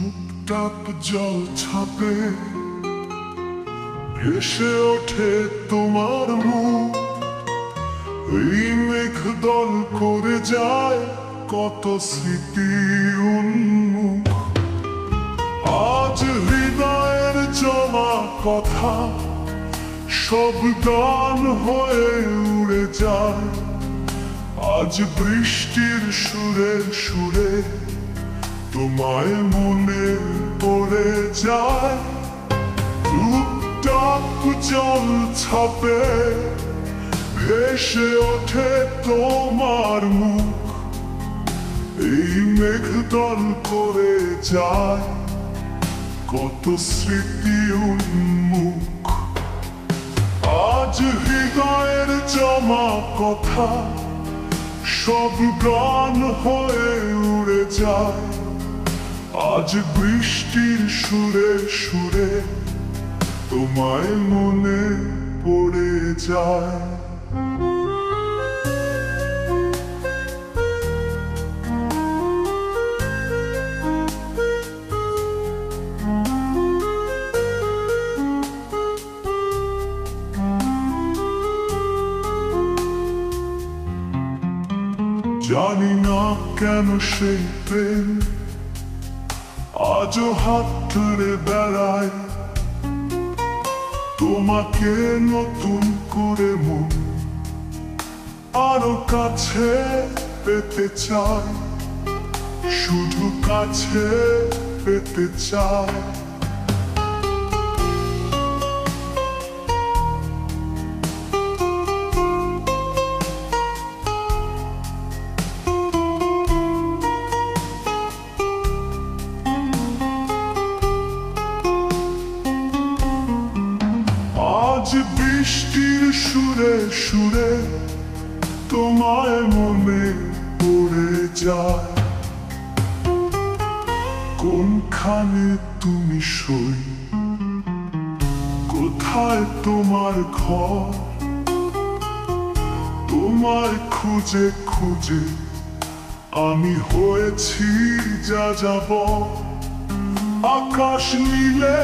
টুকটাক জল ছাপে ভেসে ওঠে তোমার মুখ। এই মেঘ দল করে যায় কত স্মৃতি উন্মুখ। আজ হৃদয়ের জমা কথা সব গান হয়ে উড়ে যায়। আজ বৃষ্টির সুরে সুরে তোমায় মনে পড়ে যায়। টুকটাক জল ছাপে ভেসে ওঠে তোমার মুখ। এই মেঘ দল করে যায় কত স্মৃতি উন্মুখ। আজ হৃদয়ের জমা কথা সব গান হয়ে উড়ে যায়। আজ বৃষ্টির সুরে সুরে তোমায় মনে পড়ে যায়। জানি না কেন সেই প্রেম আজও হাত ধরে বেড়ায়। তোমাকে নতুন করে মন আরো কাছে পেতে চাই, শুধু কাছে পেতে চাই। আজ বৃষ্টির সুরে সুরে তোমায় মনে পড়ে যায়। কোনখানে তুমি সই, কোথায় তোমার ঘর? তোমায় খুঁজে খুঁজে আমি হয়েছি যা যাব। আকাশ নীলে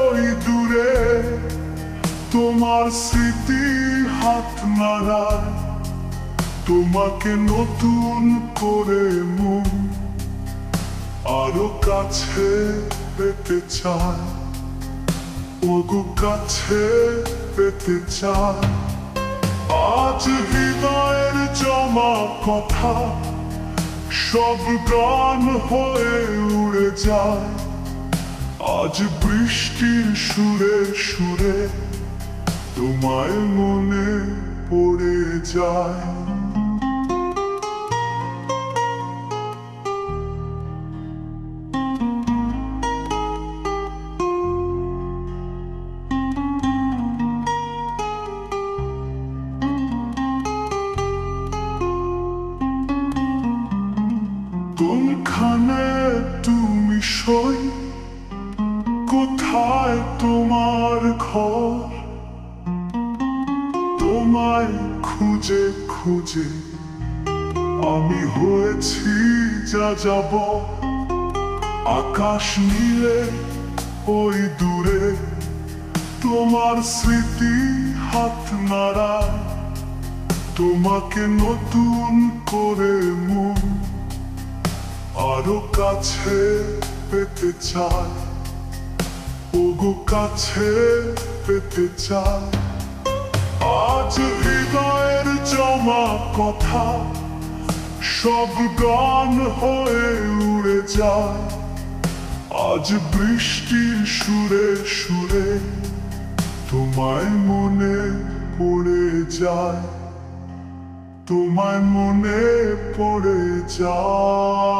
ওই দূরে তোমার স্মৃতি হাত নাড়ায়। তোমাকে নতুন করে মন আরো কাছে পেতে চায়, ওগো কাছে পেতে চায়। আজ হৃদয়ের জমা কথা সব গান হয়ে উড়ে যায়। আজ বৃষ্টির সুরে সুরে তোমায় মনে পড়ে যায়। কোনখানে তুমি সই, কোথায় তোমার ঘর? তোমায় খুঁজে খুঁজে আমি হয়েছি যা যাব। আকাশ নীলে ওই দূরে তোমার স্মৃতি হাত নাড়ায়। তোমাকে নতুন করে মন আরো কাছে পেতে চায়, ওগো কাছে পেতে চায়। আজ হৃদয়ের জমা কথা সব গান হয়ে উড়ে যায়। আজ বৃষ্টির সুরে সুরে তোমায় মনে পড়ে যায়, তোমায় মনে পড়ে যায়।